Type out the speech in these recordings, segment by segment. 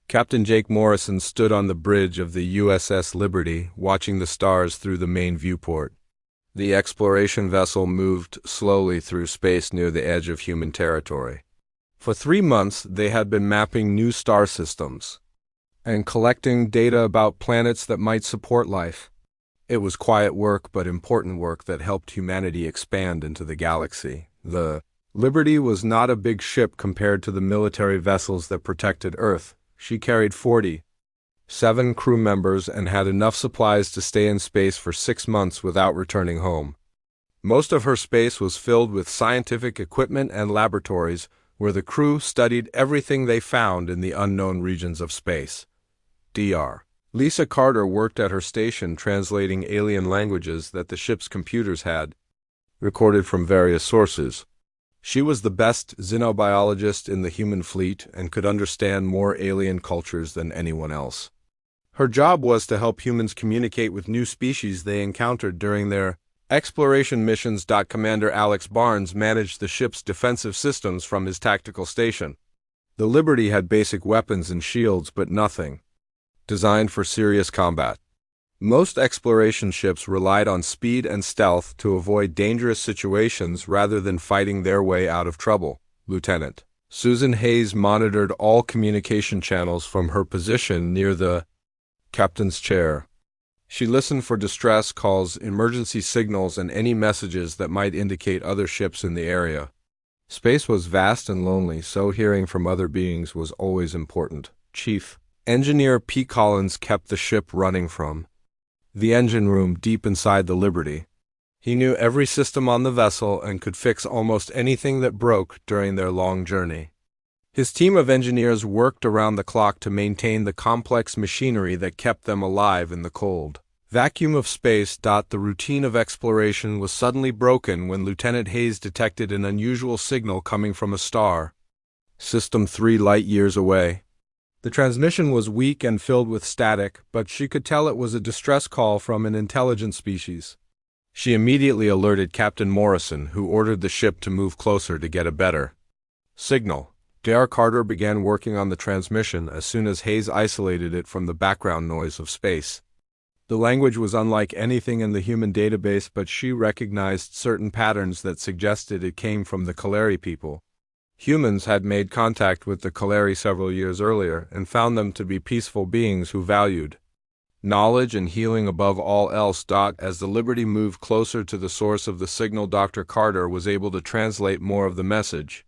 Captain Jake Morrison stood on the bridge of the USS Liberty, watching the stars through the main viewport. The exploration vessel moved slowly through space near the edge of human territory. For 3 months, they had been mapping new star systems and collecting data about planets that might support life. It was quiet work, but important work that helped humanity expand into the galaxy. The Liberty was not a big ship compared to the military vessels that protected Earth. She carried 47 crew members and had enough supplies to stay in space for 6 months without returning home. Most of her space was filled with scientific equipment and laboratories where the crew studied everything they found in the unknown regions of space. Dr. Lisa Carter worked at her station translating alien languages that the ship's computers had recorded from various sources. She was the best xenobiologist in the human fleet and could understand more alien cultures than anyone else. Her job was to help humans communicate with new species they encountered during their exploration missions. Commander Alex Barnes managed the ship's defensive systems from his tactical station. The Liberty had basic weapons and shields, but nothing designed for serious combat. Most exploration ships relied on speed and stealth to avoid dangerous situations rather than fighting their way out of trouble. Lieutenant Susan Hayes monitored all communication channels from her position near the captain's chair. She listened for distress calls, emergency signals, and any messages that might indicate other ships in the area. Space was vast and lonely, so hearing from other beings was always important. Chief Engineer P. Collins kept the ship running from the engine room deep inside the Liberty. He knew every system on the vessel and could fix almost anything that broke during their long journey. His team of engineers worked around the clock to maintain the complex machinery that kept them alive in the cold vacuum of space. The routine of exploration was suddenly broken when Lieutenant Hayes detected an unusual signal coming from a star system 3 light-years away. The transmission was weak and filled with static, but she could tell it was a distress call from an intelligent species. She immediately alerted Captain Morrison, who ordered the ship to move closer to get a better signal. Dr. Carter began working on the transmission as soon as Hayes isolated it from the background noise of space. The language was unlike anything in the human database, but she recognized certain patterns that suggested it came from the Kaleri people. Humans had made contact with the Kaleri several years earlier and found them to be peaceful beings who valued knowledge and healing above all else. As the Liberty moved closer to the source of the signal, Dr. Carter was able to translate more of the message.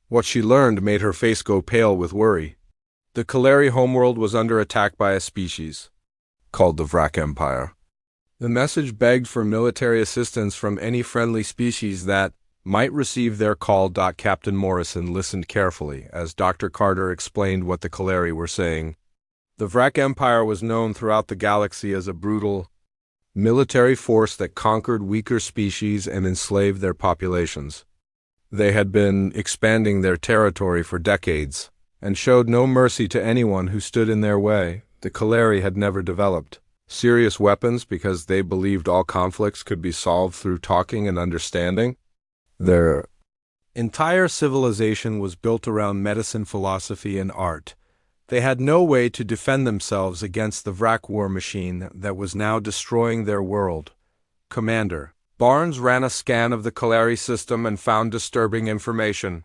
What she learned made her face go pale with worry. The Kaleri homeworld was under attack by a species called the Vrak Empire. The message begged for military assistance from any friendly species that might receive their call. Captain Morrison listened carefully as Dr. Carter explained what the Kaleri were saying. The Vrak Empire was known throughout the galaxy as a brutal military force that conquered weaker species and enslaved their populations. They had been expanding their territory for decades and showed no mercy to anyone who stood in their way. The Kaleri had never developed serious weapons because they believed all conflicts could be solved through talking and understanding. Their entire civilization was built around medicine, philosophy, and art. They had no way to defend themselves against the Vrak war machine that was now destroying their world. Commander Barnes ran a scan of the Kaleri system and found disturbing information.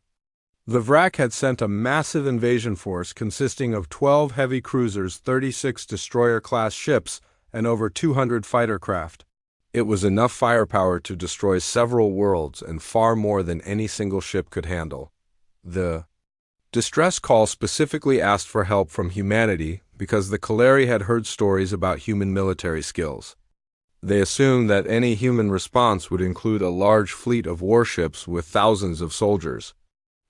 The Vrak had sent a massive invasion force consisting of 12 heavy cruisers, 36 destroyer-class ships, and over 200 fighter craft. It was enough firepower to destroy several worlds and far more than any single ship could handle. The distress call specifically asked for help from humanity because the Kaleri had heard stories about human military skills. They assumed that any human response would include a large fleet of warships with thousands of soldiers.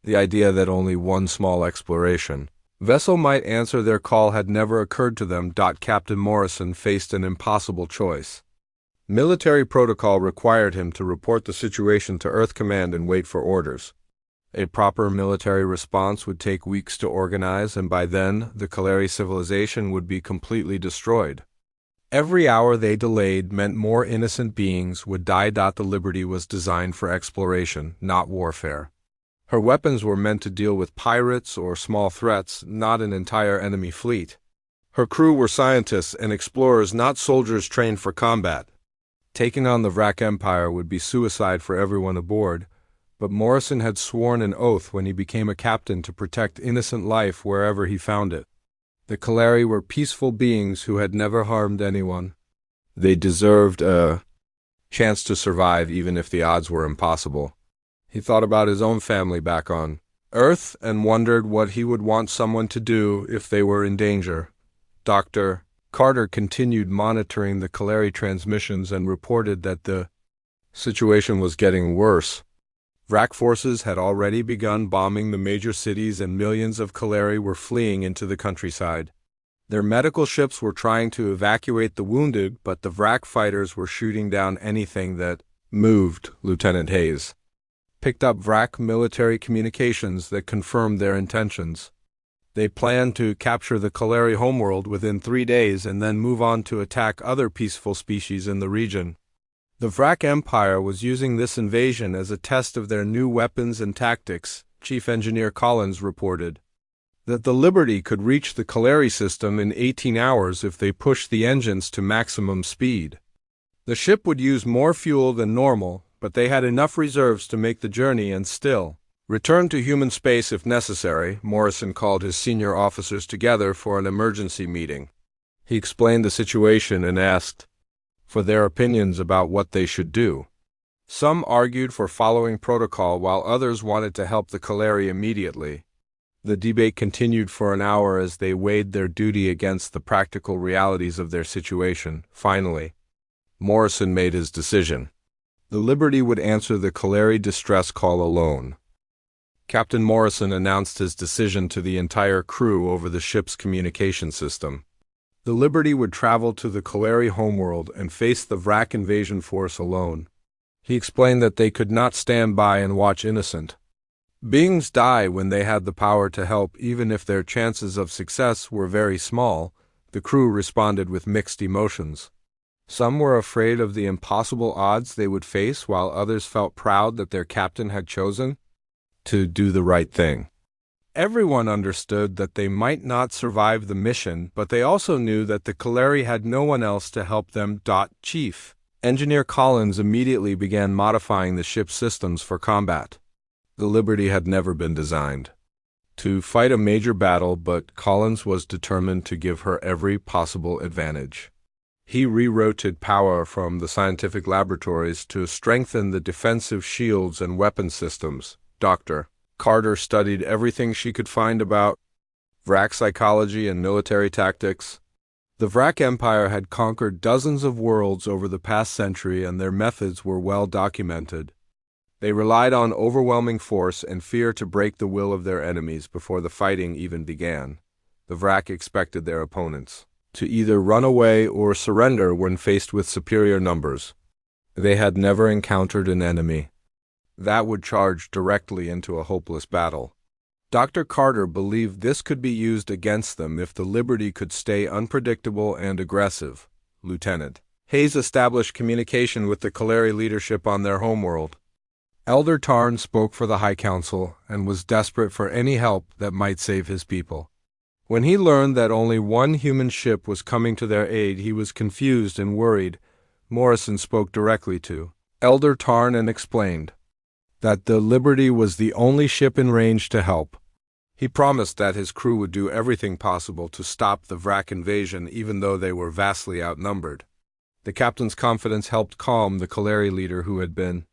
The idea that only one small exploration vessel might answer their call had never occurred to them. Captain Morrison faced an impossible choice. Military protocol required him to report the situation to Earth Command and wait for orders. A proper military response would take weeks to organize, and by then, the Kaleri civilization would be completely destroyed. Every hour they delayed meant more innocent beings would die. The Liberty was designed for exploration, not warfare. Her weapons were meant to deal with pirates or small threats, not an entire enemy fleet. Her crew were scientists and explorers, not soldiers trained for combat. Taking on the Vrak Empire would be suicide for everyone aboard, but Morrison had sworn an oath when he became a captain to protect innocent life wherever he found it. The Kaleri were peaceful beings who had never harmed anyone. They deserved a chance to survive even if the odds were impossible. He thought about his own family back on Earth and wondered what he would want someone to do if they were in danger. Dr. Carter continued monitoring the Kaleri transmissions and reported that the situation was getting worse. Vrak forces had already begun bombing the major cities and millions of Kaleri were fleeing into the countryside. Their medical ships were trying to evacuate the wounded, but the Vrak fighters were shooting down anything that moved. Lieutenant Hayes picked up Vrak military communications that confirmed their intentions. They planned to capture the Kaleri homeworld within 3 days and then move on to attack other peaceful species in the region. The Vrak Empire was using this invasion as a test of their new weapons and tactics. Chief Engineer Collins reported that the Liberty could reach the Kaleri system in 18 hours if they pushed the engines to maximum speed. The ship would use more fuel than normal, but they had enough reserves to make the journey and still return to human space if necessary. Morrison called his senior officers together for an emergency meeting. He explained the situation and asked for their opinions about what they should do. Some argued for following protocol while others wanted to help the Kaleri immediately. The debate continued for an hour as they weighed their duty against the practical realities of their situation. Finally, Morrison made his decision. The Liberty would answer the Kaleri distress call alone. Captain Morrison announced his decision to the entire crew over the ship's communication system. The Liberty would travel to the Kaleri homeworld and face the Vrak invasion force alone. He explained that they could not stand by and watch innocent beings die when they had the power to help, even if their chances of success were very small. The crew responded with mixed emotions. Some were afraid of the impossible odds they would face, while others felt proud that their captain had chosen to do the right thing. Everyone understood that they might not survive the mission, but they also knew that the Kaleri had no one else to help them. Chief Engineer Collins immediately began modifying the ship's systems for combat. The Liberty had never been designed to fight a major battle, but Collins was determined to give her every possible advantage. He rerouted power from the scientific laboratories to strengthen the defensive shields and weapon systems. Dr. Carter studied everything she could find about Vrak psychology and military tactics. The Vrak Empire had conquered dozens of worlds over the past century, and their methods were well documented. They relied on overwhelming force and fear to break the will of their enemies before the fighting even began. The Vrak expected their opponents to either run away or surrender when faced with superior numbers. They had never encountered an enemy that would charge directly into a hopeless battle. Dr. Carter believed this could be used against them if the Liberty could stay unpredictable and aggressive. Lieutenant Hayes established communication with the Kaleri leadership on their homeworld. Elder Tarn spoke for the High Council and was desperate for any help that might save his people. When he learned that only one human ship was coming to their aid, he was confused and worried. Morrison spoke directly to Elder Tarn and explained that the Liberty was the only ship in range to help. He promised that his crew would do everything possible to stop the Vrak invasion, even though they were vastly outnumbered. The captain's confidence helped calm the Kaleri leader, who had been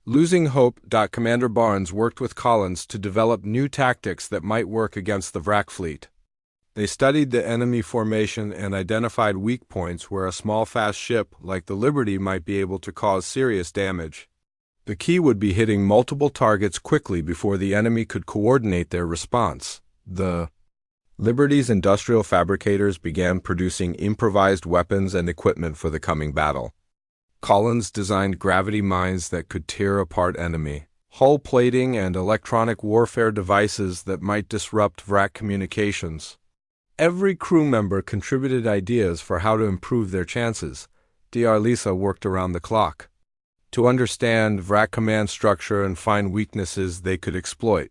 losing hope. Commander Barnes worked with Collins to develop new tactics that might work against the Vrak fleet. They studied the enemy formation and identified weak points where a small fast ship like the Liberty might be able to cause serious damage. The key would be hitting multiple targets quickly before the enemy could coordinate their response. The Liberty's industrial fabricators began producing improvised weapons and equipment for the coming battle. Collins designed gravity mines that could tear apart enemy hull plating and electronic warfare devices that might disrupt Vrak communications. Every crew member contributed ideas for how to improve their chances. Dr. Lisa worked around the clock. to understand VRAC command structure and find weaknesses they could exploit.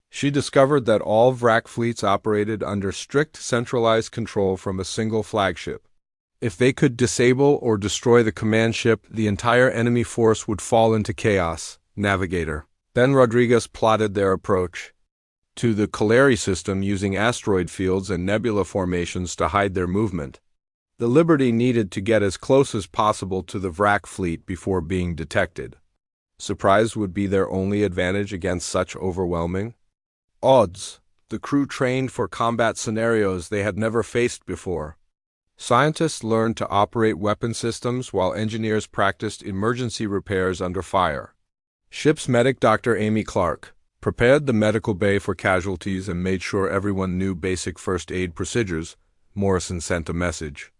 She discovered that all VRAC fleets operated under strict centralized control from a single flagship. If they could disable or destroy the command ship, the entire enemy force would fall into chaos. Navigator. Then Rodriguez plotted their approach to the Calari system using asteroid fields and nebula formations to hide their movement. The Liberty needed to get as close as possible to the VRAC fleet before being detected. Surprise would be their only advantage against such overwhelming odds. The crew trained for combat scenarios they had never faced before. Scientists learned to operate weapon systems while engineers practiced emergency repairs under fire. Ship's medic Dr. Amy Clark prepared the medical bay for casualties and made sure everyone knew basic first aid procedures. Morrison sent a message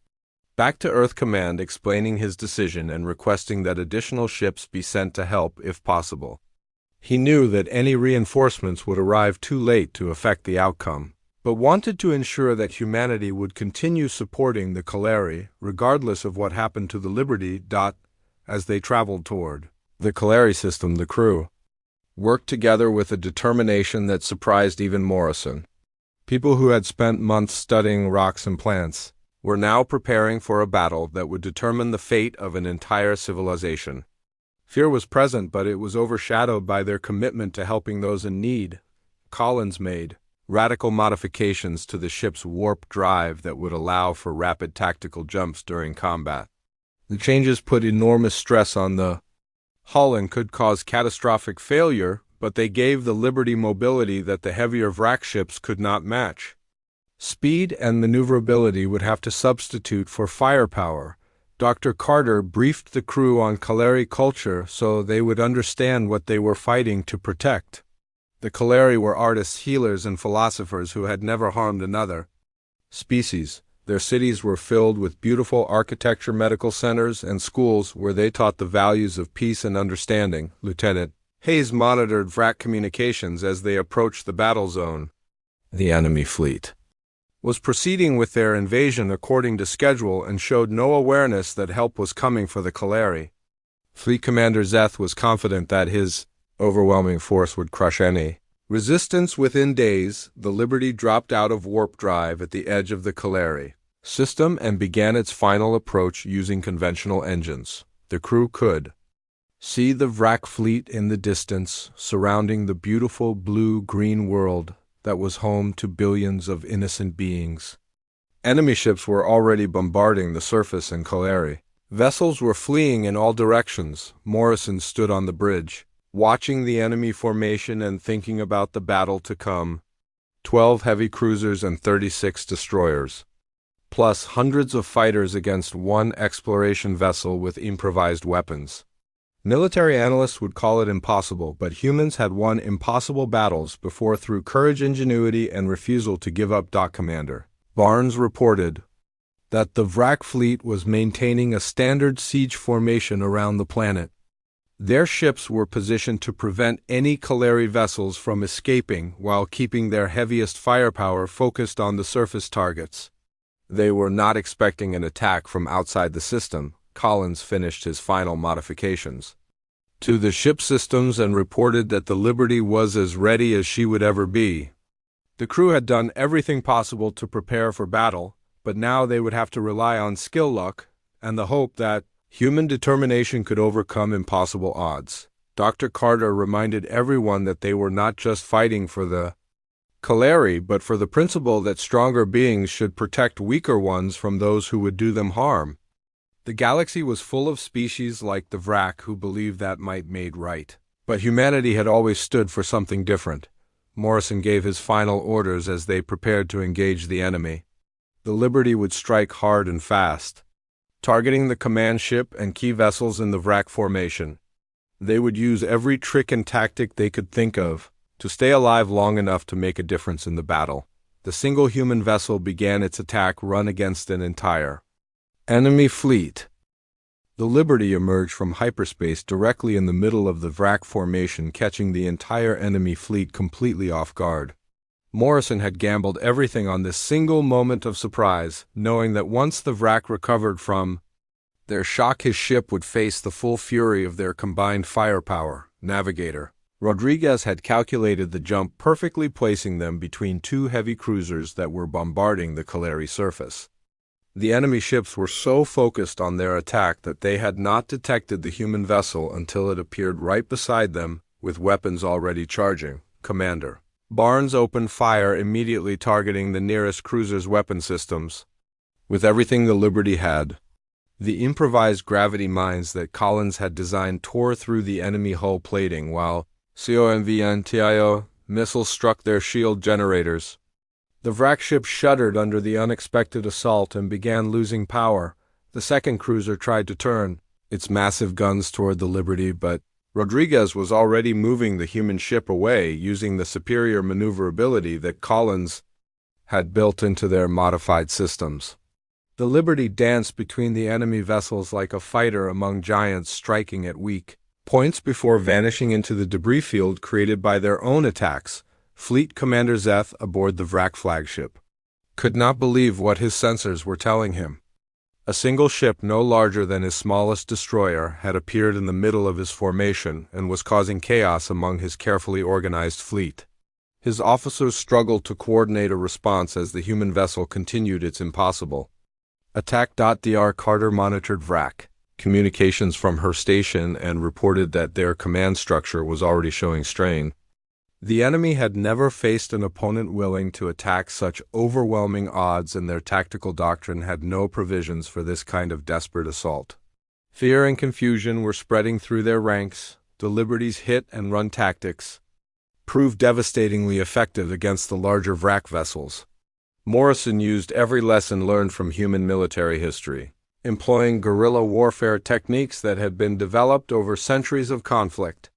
back to Earth Command explaining his decision and requesting that additional ships be sent to help if possible. He knew that any reinforcements would arrive too late to affect the outcome, but wanted to ensure that humanity would continue supporting the Calari regardless of what happened to the Liberty. As they traveled toward the Calari system, the crew worked together with a determination that surprised even Morrison. People who had spent months studying rocks and plants were now preparing for a battle that would determine the fate of an entire civilization. Fear was present, but it was overshadowed by their commitment to helping those in need. Collins made radical modifications to the ship's warp drive that would allow for rapid tactical jumps during combat. The changes put enormous stress on the hull and could cause catastrophic failure, but they gave the Liberty mobility that the heavier VRAC ships could not match. Speed and maneuverability would have to substitute for firepower. Dr. Carter briefed the crew on Calari culture so they would understand what they were fighting to protect. The Calari were artists, healers, and philosophers who had never harmed another species. Their cities were filled with beautiful architecture, medical centers, and schools where they taught the values of peace and understanding. Lieutenant Hayes monitored VRAC communications as they approached the battle zone. The enemy fleet was proceeding with their invasion according to schedule and showed no awareness that help was coming for the Calari. Fleet Commander Zeth was confident that his overwhelming force would crush any resistance. Within days, the Liberty dropped out of warp drive at the edge of the Calari system and began its final approach using conventional engines. The crew could see the VRAC fleet in the distance, surrounding the beautiful blue-green world that was home to billions of innocent beings. Enemy ships were already bombarding the surface in Calari. Vessels were fleeing in all directions. Morrison stood on the bridge, watching the enemy formation and thinking about the battle to come. 12 heavy cruisers and 36 destroyers, plus hundreds of fighters against one exploration vessel with improvised weapons. Military analysts would call it impossible, but humans had won impossible battles before through courage, ingenuity, and refusal to give up. Commander Barnes reported that the VRAC fleet was maintaining a standard siege formation around the planet. Their ships were positioned to prevent any Calari vessels from escaping while keeping their heaviest firepower focused on the surface targets. They were not expecting an attack from outside the system. Collins finished his final modifications to the ship systems and reported that the Liberty was as ready as she would ever be. The crew had done everything possible to prepare for battle, but now they would have to rely on skill, luck, and the hope that human determination could overcome impossible odds. Dr. Carter reminded everyone that they were not just fighting for the Calari, but for the principle that stronger beings should protect weaker ones from those who would do them harm. The galaxy was full of species like the VRAC who believed that might made right. But humanity had always stood for something different. Morrison gave his final orders as they prepared to engage the enemy. The Liberty would strike hard and fast, targeting the command ship and key vessels in the VRAC formation. They would use every trick and tactic they could think of to stay alive long enough to make a difference in the battle. The single human vessel began its attack run against an entire enemy fleet. The Liberty emerged from hyperspace directly in the middle of the VRAC formation, catching the entire enemy fleet completely off guard. Morrison had gambled everything on this single moment of surprise, knowing that once the VRAC recovered from Their shock his ship would face the full fury of their combined firepower. Navigator Rodriguez had calculated the jump perfectly, placing them between two heavy cruisers that were bombarding the Calais surface. The enemy ships were so focused on their attack that they had not detected the human vessel until it appeared right beside them, with weapons already charging. Commander Barnes opened fire immediately, targeting the nearest cruiser's weapon systems. With everything the Liberty had, the improvised gravity mines that Collins had designed tore through the enemy hull plating, while COMVNTIO missiles struck their shield generators. The wreck ship shuddered under the unexpected assault and began losing power. The second cruiser tried to turn its massive guns toward the Liberty, but Rodriguez was already moving the human ship away, using the superior maneuverability that Collins had built into their modified systems. The Liberty danced between the enemy vessels like a fighter among giants, striking at weak points before vanishing into the debris field created by their own attacks. Fleet Commander Zeth, aboard the wreck flagship, could not believe what his sensors were telling him. A single ship no larger than his smallest destroyer had appeared in the middle of his formation and was causing chaos among his carefully organized fleet. His officers struggled to coordinate a response as the human vessel continued its impossible attack. Dr. Carter monitored VRAC communications from her station and reported that their command structure was already showing strain. The enemy had never faced an opponent willing to attack such overwhelming odds, and their tactical doctrine had no provisions for this kind of desperate assault. Fear and confusion were spreading through their ranks. The Liberty's hit-and-run tactics proved devastatingly effective against the larger wreck vessels. Morrison used every lesson learned from human military history, employing guerrilla warfare techniques that had been developed over centuries of conflict.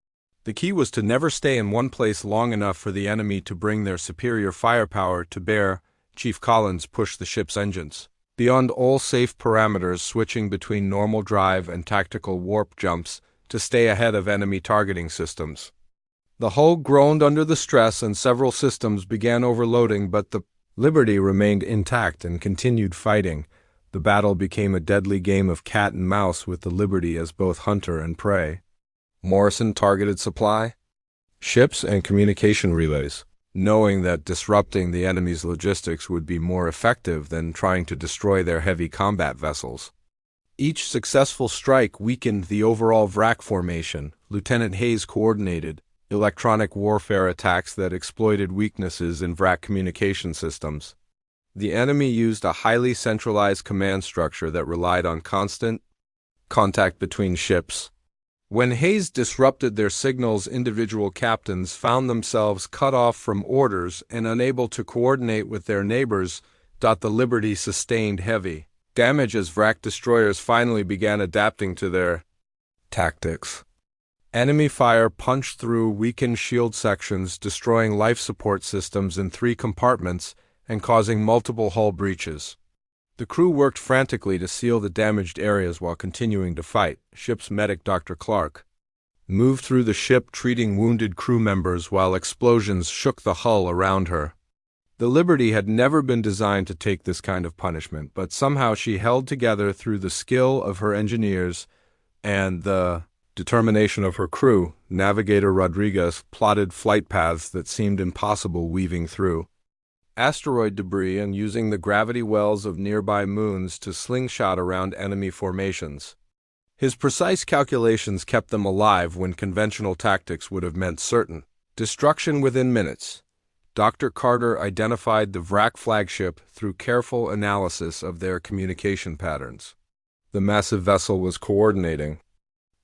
The key was to never stay in one place long enough for the enemy to bring their superior firepower to bear. Chief Collins pushed the ship's engines beyond all safe parameters, switching between normal drive and tactical warp jumps to stay ahead of enemy targeting systems. The hull groaned under the stress and several systems began overloading, but the Liberty remained intact and continued fighting. The battle became a deadly game of cat and mouse, with the Liberty as both hunter and prey. Morrison targeted supply ships and communication relays, knowing that disrupting the enemy's logistics would be more effective than trying to destroy their heavy combat vessels. Each successful strike weakened the overall VRAC formation. Lieutenant Hayes coordinated electronic warfare attacks that exploited weaknesses in VRAC communication systems. The enemy used a highly centralized command structure that relied on constant contact between ships. When Hayes disrupted their signals, individual captains found themselves cut off from orders and unable to coordinate with their neighbors. The Liberty sustained heavy damage as VRAC destroyers finally began adapting to their tactics. Enemy fire punched through weakened shield sections, destroying life support systems in 3 compartments and causing multiple hull breaches. The crew worked frantically to seal the damaged areas while continuing to fight. Ship's medic, Dr. Clark, moved through the ship treating wounded crew members while explosions shook the hull around her. The Liberty had never been designed to take this kind of punishment, but somehow she held together through the skill of her engineers and the determination of her crew. Navigator Rodriguez plotted flight paths that seemed impossible, weaving through asteroid debris and using the gravity wells of nearby moons to slingshot around enemy formations. His precise calculations kept them alive when conventional tactics would have meant certain destruction within minutes. Dr. Carter identified the VRAC flagship through careful analysis of their communication patterns. The massive vessel was coordinating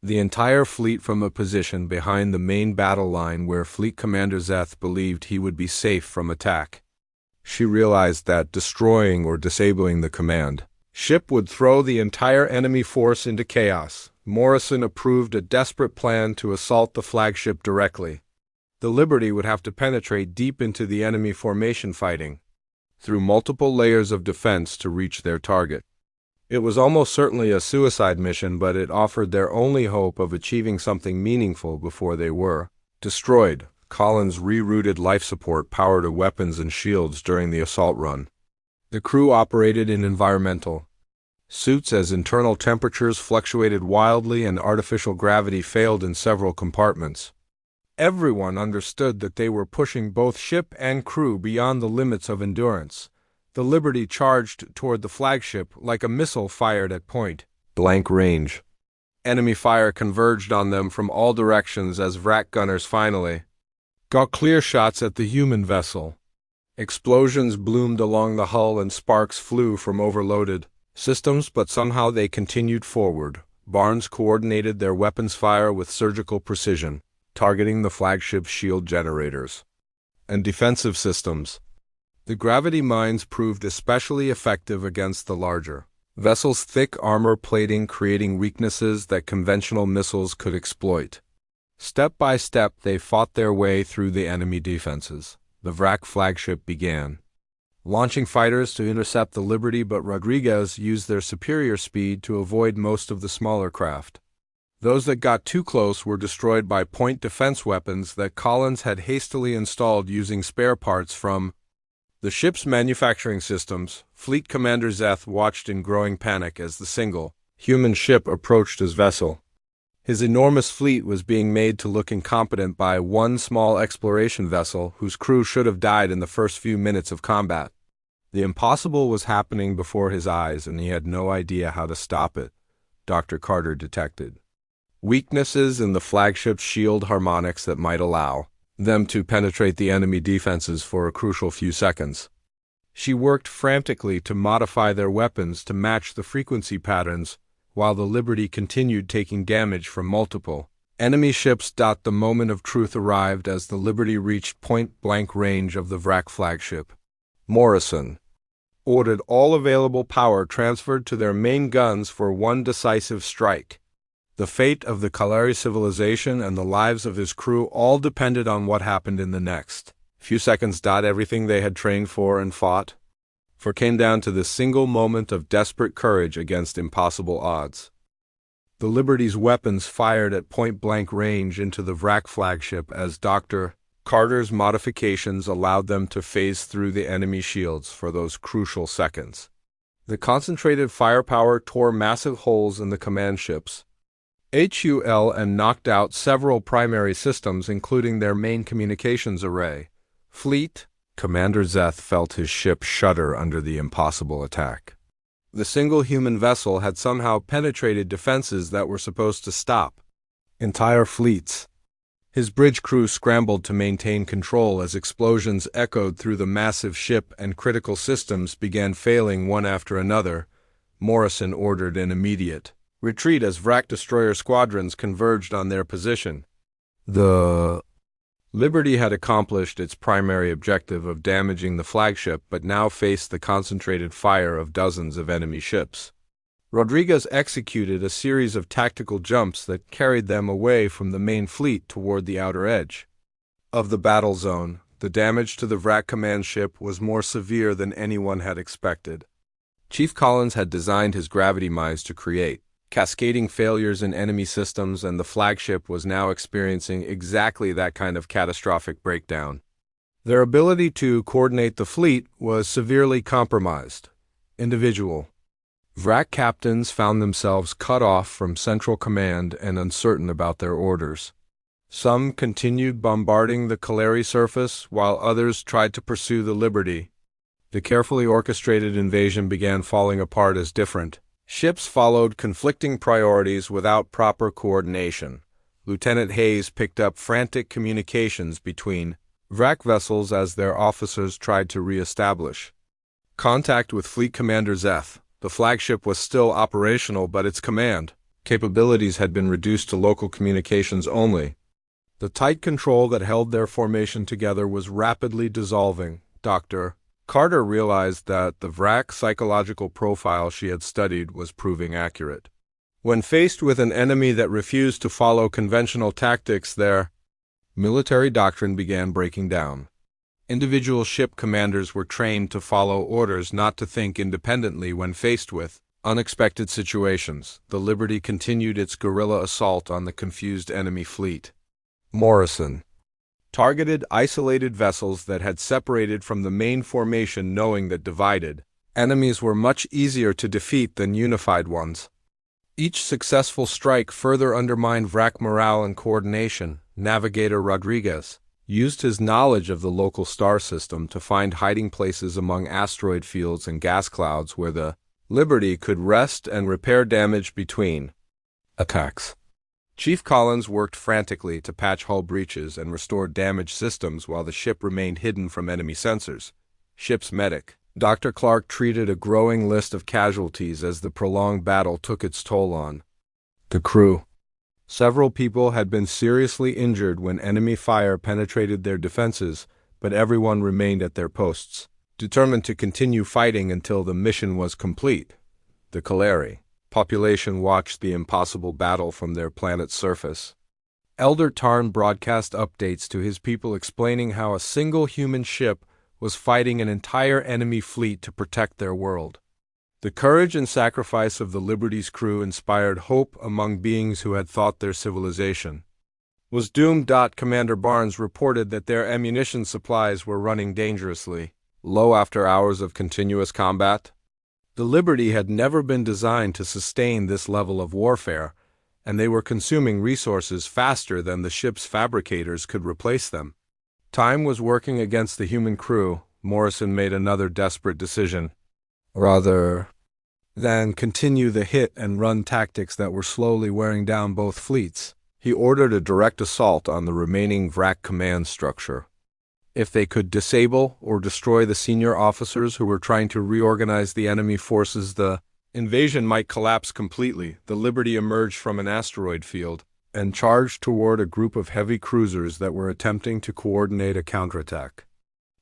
the entire fleet from a position behind the main battle line where Fleet Commander Zeth believed he would be safe from attack. She realized that destroying or disabling the command ship would throw the entire enemy force into chaos. Morrison approved a desperate plan to assault the flagship directly. The Liberty would have to penetrate deep into the enemy formation, fighting through multiple layers of defense to reach their target. It was almost certainly a suicide mission, but it offered their only hope of achieving something meaningful before they were destroyed. Collins rerouted life support power to weapons and shields during the assault run. The crew operated in environmental suits as internal temperatures fluctuated wildly and artificial gravity failed in several compartments. Everyone understood that they were pushing both ship and crew beyond the limits of endurance. The Liberty charged toward the flagship like a missile fired at point-blank range. Enemy fire converged on them from all directions as Vrak gunners finally got clear shots at the human vessel. Explosions bloomed along the hull and sparks flew from overloaded systems, but somehow they continued forward. Barnes coordinated their weapons fire with surgical precision, targeting the flagship's shield generators and defensive systems. The gravity mines proved especially effective against the larger vessel's thick armor plating, creating weaknesses that conventional missiles could exploit. Step by step, they fought their way through the enemy defenses. The Vrak flagship began launching fighters to intercept the Liberty, but Rodriguez used their superior speed to avoid most of the smaller craft. Those that got too close were destroyed by point defense weapons that Collins had hastily installed using spare parts from the ship's manufacturing systems. Fleet Commander Zeth watched in growing panic as the single human ship approached his vessel. His enormous fleet was being made to look incompetent by one small exploration vessel whose crew should have died in the first few minutes of combat. The impossible was happening before his eyes, and he had no idea how to stop it. Dr. Carter detected weaknesses in the flagship's shield harmonics that might allow them to penetrate the enemy defenses for a crucial few seconds. She worked frantically to modify their weapons to match the frequency patterns, while the Liberty continued taking damage from multiple enemy ships. The moment of truth arrived as the Liberty reached point-blank range of the Vrak flagship. Morrison ordered all available power transferred to their main guns for one decisive strike. The fate of the Kalari civilization and the lives of his crew all depended on what happened in the next few seconds. Everything they had trained for and fought for came down to this single moment of desperate courage against impossible odds. The Liberty's weapons fired at point-blank range into the Vrak flagship as Dr. Carter's modifications allowed them to phase through the enemy shields for those crucial seconds. The concentrated firepower tore massive holes in the command ships' HUL and knocked out several primary systems, including their main communications array. Fleet Commander Zeth felt his ship shudder under the impossible attack. The single human vessel had somehow penetrated defenses that were supposed to stop entire fleets. His bridge crew scrambled to maintain control as explosions echoed through the massive ship and critical systems began failing one after another. Morrison ordered an immediate retreat as Vrak destroyer squadrons converged on their position. The Liberty had accomplished its primary objective of damaging the flagship, but now faced the concentrated fire of dozens of enemy ships. Rodriguez executed a series of tactical jumps that carried them away from the main fleet toward the outer edge of the battle zone. The damage to the Vrak command ship was more severe than anyone had expected. Chief Collins had designed his gravity mines to create cascading failures in enemy systems, and the flagship was now experiencing exactly that kind of catastrophic breakdown. Their ability to coordinate the fleet was severely compromised. Individual Vrak captains found themselves cut off from central command and uncertain about their orders. Some continued bombarding the Kalari surface, while others tried to pursue the Liberty. The carefully orchestrated invasion began falling apart as different ships followed conflicting priorities without proper coordination. Lieutenant Hayes picked up frantic communications between Vrak vessels as their officers tried to re-establish contact with Fleet Commander Zeth. The flagship was still operational, but its command capabilities had been reduced to local communications only. The tight control that held their formation together was rapidly dissolving. Dr. Carter realized that the Vrak psychological profile she had studied was proving accurate. When faced with an enemy that refused to follow conventional tactics, their military doctrine began breaking down. Individual ship commanders were trained to follow orders, not to think independently when faced with unexpected situations. The Liberty continued its guerrilla assault on the confused enemy fleet. Morrison targeted isolated vessels that had separated from the main formation, knowing that divided Enemies were much easier to defeat than unified ones. Each successful strike further undermined Vrak morale and coordination. Navigator Rodriguez used his knowledge of the local star system to find hiding places among asteroid fields and gas clouds where the Liberty could rest and repair damage between attacks. Chief Collins worked frantically to patch hull breaches and restore damaged systems while the ship remained hidden from enemy sensors. Ship's medic, Dr. Clark, treated a growing list of casualties as the prolonged battle took its toll on the crew. Several people had been seriously injured when enemy fire penetrated their defenses, but everyone remained at their posts, determined to continue fighting until the mission was complete. The Kaleri population watched the impossible battle from their planet's surface. Elder Tarn broadcast updates to his people explaining how a single human ship was fighting an entire enemy fleet to protect their world. The courage and sacrifice of the Liberty's crew inspired hope among beings who had thought their civilization was doomed. Commander Barnes reported that their ammunition supplies were running dangerously low after hours of continuous combat. The Liberty had never been designed to sustain this level of warfare, and they were consuming resources faster than the ship's fabricators could replace them. Time was working against the human crew. Morrison made another desperate decision. Rather than continue the hit-and-run tactics that were slowly wearing down both fleets, he ordered a direct assault on the remaining Vrak command structure. If they could disable or destroy the senior officers who were trying to reorganize the enemy forces, the invasion might collapse completely. The Liberty emerged from an asteroid field and charged toward a group of heavy cruisers that were attempting to coordinate a counterattack.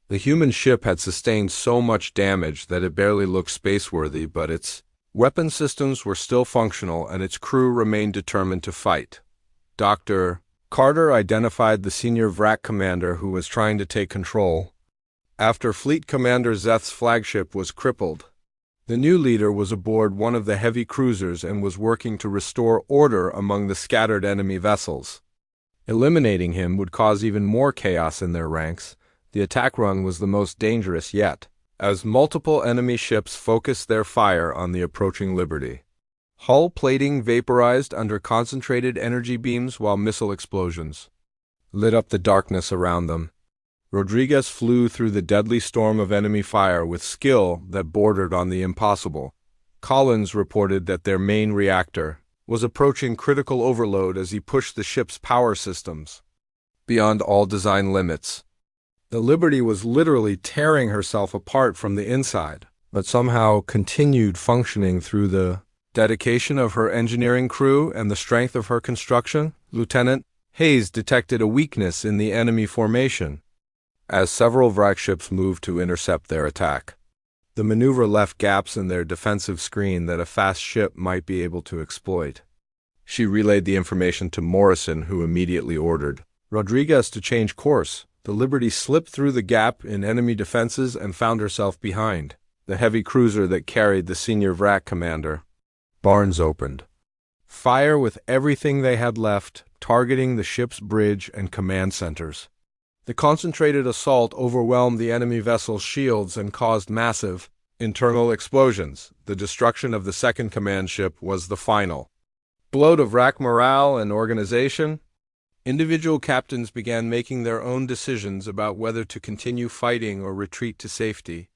The human ship had sustained so much damage that it barely looked spaceworthy, but its weapon systems were still functional and its crew remained determined to fight. Dr. Carter identified the senior Vrak commander who was trying to take control. After Fleet Commander Zeth's flagship was crippled, the new leader was aboard one of the heavy cruisers and was working to restore order among the scattered enemy vessels. Eliminating him would cause even more chaos in their ranks. The attack run was the most dangerous yet, as multiple enemy ships focused their fire on the approaching Liberty. Hull plating vaporized under concentrated energy beams while missile explosions lit up the darkness around them. Rodriguez flew through the deadly storm of enemy fire with skill that bordered on the impossible. Collins reported that their main reactor was approaching critical overload as he pushed the ship's power systems beyond all design limits. The Liberty was literally tearing herself apart from the inside, but somehow continued functioning through the dedication of her engineering crew and the strength of her construction. Lieutenant Hayes detected a weakness in the enemy formation as several Vrak ships moved to intercept their attack. The maneuver left gaps in their defensive screen that a fast ship might be able to exploit. She relayed the information to Morrison, who immediately ordered Rodriguez to change course. The Liberty slipped through the gap in enemy defenses and found herself behind the heavy cruiser that carried the senior Vrak commander. Barnes opened fire with everything they had left, targeting the ship's bridge and command centers. The concentrated assault overwhelmed the enemy vessel's shields and caused massive internal explosions. The destruction of the second command ship was the final blow to Vrak morale and organization. Individual captains began making their own decisions about whether to continue fighting or retreat to safety.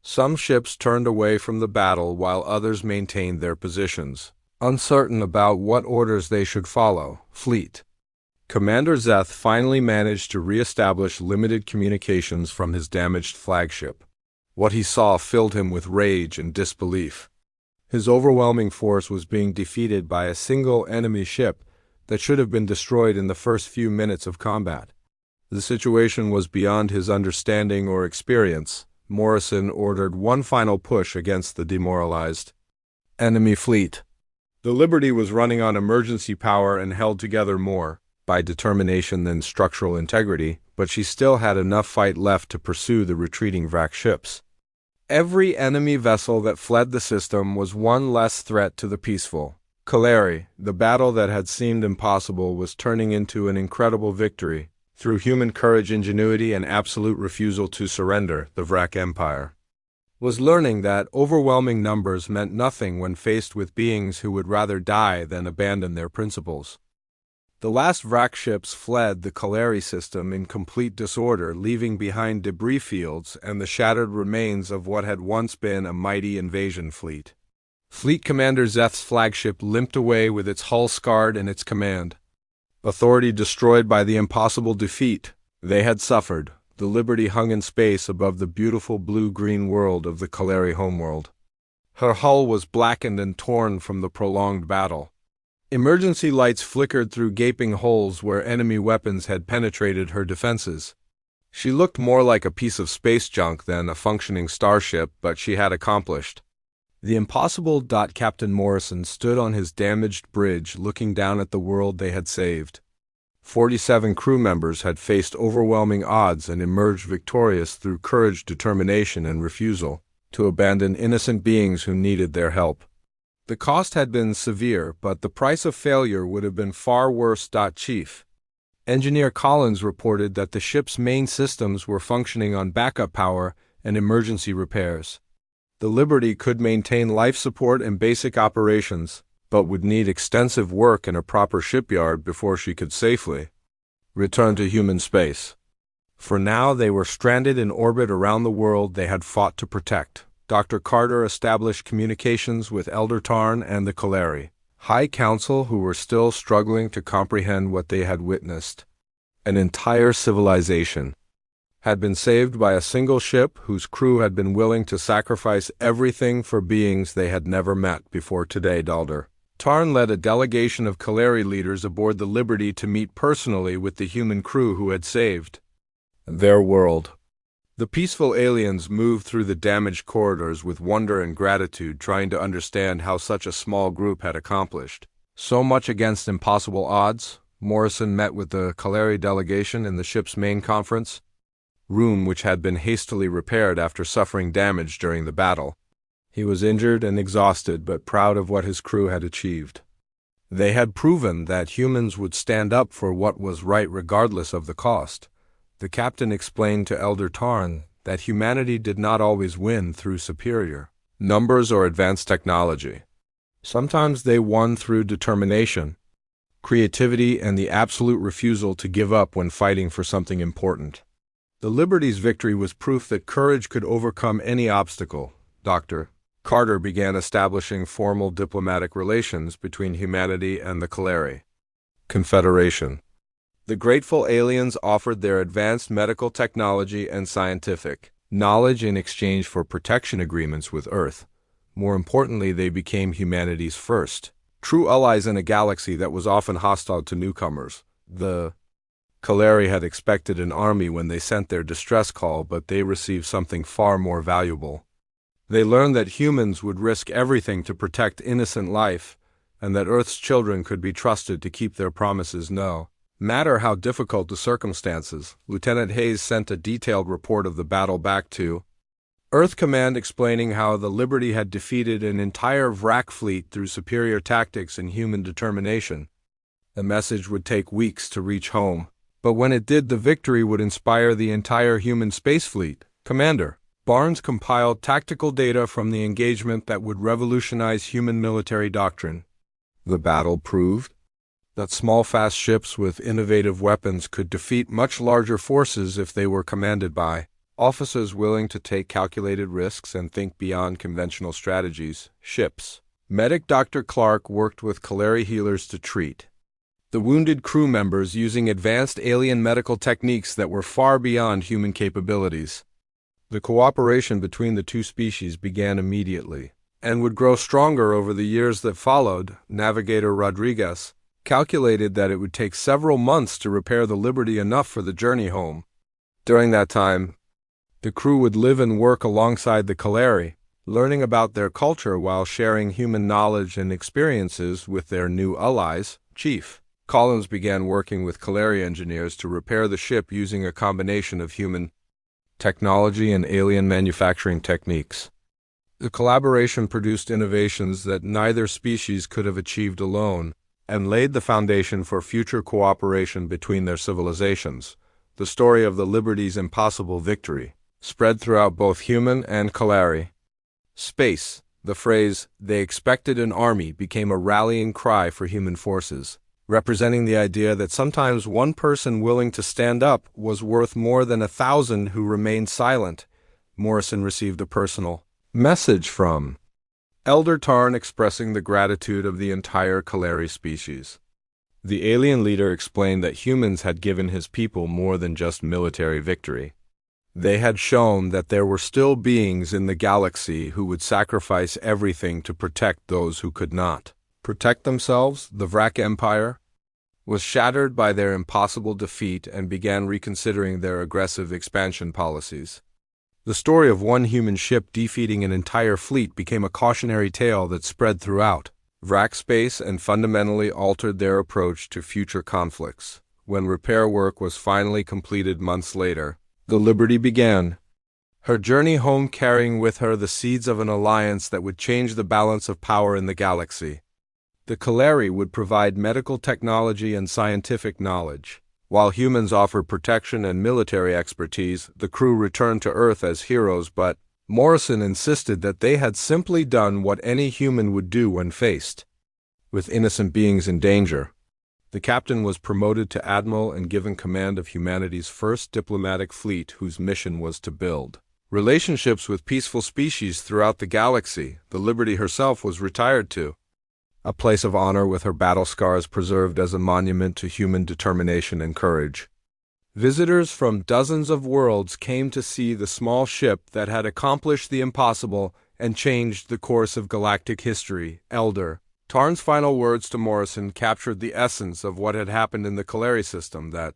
Some ships turned away from the battle while others maintained their positions, uncertain about what orders they should follow. Fleet Commander Zeth finally managed to re-establish limited communications from his damaged flagship. What he saw filled him with rage and disbelief. His overwhelming force was being defeated by a single enemy ship that should have been destroyed in the first few minutes of combat. The situation was beyond his understanding or experience. Morrison ordered one final push against the demoralized enemy fleet. The Liberty was running on emergency power and held together more by determination than structural integrity, but she still had enough fight left to pursue the retreating Vrak ships. Every enemy vessel that fled the system was one less threat to the peaceful Kaleri. The battle that had seemed impossible was turning into an incredible victory. Through human courage, ingenuity, and absolute refusal to surrender, the Vrak Empire was learning that overwhelming numbers meant nothing when faced with beings who would rather die than abandon their principles. The last wreck ships fled the Calari system in complete disorder, leaving behind debris fields and the shattered remains of what had once been a mighty invasion fleet. Fleet Commander Zeth's flagship limped away with its hull scarred and its command. Authority destroyed by the impossible defeat they had suffered, the Liberty hung in space above the beautiful blue-green world of the Calari homeworld. Her hull was blackened and torn from the prolonged battle. Emergency lights flickered through gaping holes where enemy weapons had penetrated her defenses. She looked more like a piece of space junk than a functioning starship, but she had accomplished the impossible. Captain Morrison stood on his damaged bridge looking down at the world they had saved. 47 crew members had faced overwhelming odds and emerged victorious through courage, determination, and refusal to abandon innocent beings who needed their help. The cost had been severe, but the price of failure would have been far worse. Chief Engineer Collins reported that the ship's main systems were functioning on backup power and emergency repairs. The Liberty could maintain life support and basic operations, but would need extensive work and a proper shipyard before she could safely return to human space. For now, they were stranded in orbit around the world they had fought to protect. Dr. Carter established communications with Elder Tarn and the Calari High Council, who were still struggling to comprehend what they had witnessed. An entire civilization had been saved by a single ship whose crew had been willing to sacrifice everything for beings they had never met before today. Elder Tarn led a delegation of Calari leaders aboard the Liberty to meet personally with the human crew who had saved their world. The peaceful aliens moved through the damaged corridors with wonder and gratitude, trying to understand how such a small group had accomplished so much against impossible odds. Morrison met with the Calari delegation in the ship's main conference room, which had been hastily repaired after suffering damage during the battle. He was injured and exhausted, but proud of what his crew had achieved. They had proven that humans would stand up for what was right regardless of the cost. The captain explained to Elder Tarn that humanity did not always win through superior numbers or advanced technology. Sometimes they won through determination, creativity, and the absolute refusal to give up when fighting for something important. The Liberty's victory was proof that courage could overcome any obstacle. Dr. Carter began establishing formal diplomatic relations between humanity and the Calari Confederation. The grateful aliens offered their advanced medical technology and scientific knowledge in exchange for protection agreements with Earth. More importantly, they became humanity's first true allies in a galaxy that was often hostile to newcomers. The Calari had expected an army when they sent their distress call, but they received something far more valuable. They learned that humans would risk everything to protect innocent life, and that Earth's children could be trusted to keep their promises no matter how difficult the circumstances. Lieutenant Hayes sent a detailed report of the battle back to Earth Command, explaining how the Liberty had defeated an entire wrack fleet through superior tactics and human determination. The message would take weeks to reach home, but when it did, the victory would inspire the entire human space fleet. Commander Barnes compiled tactical data from the engagement that would revolutionize human military doctrine. The battle proved that small, fast ships with innovative weapons could defeat much larger forces if they were commanded by officers willing to take calculated risks and think beyond conventional strategies. Ships medic Dr. Clark worked with Calari healers to treat the wounded crew members using advanced alien medical techniques that were far beyond human capabilities. The cooperation between the two species began immediately and would grow stronger over the years that followed. Navigator Rodriguez calculated that it would take several months to repair the Liberty enough for the journey home. During that time, the crew would live and work alongside the Calari, learning about their culture while sharing human knowledge and experiences with their new allies. Chief Collins began working with Calari engineers to repair the ship using a combination of human technology and alien manufacturing techniques. The collaboration produced innovations that neither species could have achieved alone and laid the foundation for future cooperation between their civilizations. The story of the Liberty's impossible victory spread throughout both human and Calari Space, the phrase, "they expected an army," became a rallying cry for human forces, representing the idea that sometimes one person willing to stand up was worth more than 1,000 who remained silent. Morrison received a personal message from Elder Tarn expressing the gratitude of the entire Kaleri species. The alien leader explained that humans had given his people more than just military victory. They had shown that there were still beings in the galaxy who would sacrifice everything to protect those who could not protect themselves. The Vrak Empire was shattered by their impossible defeat and began reconsidering their aggressive expansion policies. The story of one human ship defeating an entire fleet became a cautionary tale that spread throughout Vrak space and fundamentally altered their approach to future conflicts. When repair work was finally completed months later, the Liberty began her journey home, carrying with her the seeds of an alliance that would change the balance of power in the galaxy. The Kaleri would provide medical technology and scientific knowledge. While humans offered protection and military expertise, the crew returned to Earth as heroes, but Morrison insisted that they had simply done what any human would do when faced with innocent beings in danger. The captain was promoted to admiral and given command of humanity's first diplomatic fleet, whose mission was to build relationships with peaceful species throughout the galaxy. The Liberty herself was retired to a place of honor with her battle scars preserved as a monument to human determination and courage. Visitors from dozens of worlds came to see the small ship that had accomplished the impossible and changed the course of galactic history. Elder Tarn's final words to Morrison captured the essence of what had happened in the Kaleri system. That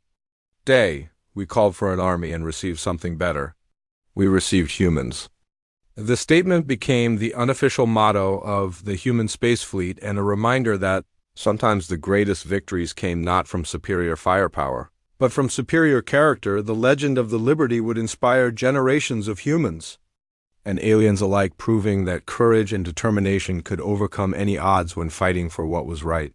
day, we called for an army and received something better. We received humans. The statement became the unofficial motto of the human space fleet and a reminder that sometimes the greatest victories came not from superior firepower, but from superior character. The legend of the Liberty would inspire generations of humans and aliens alike, proving that courage and determination could overcome any odds when fighting for what was right.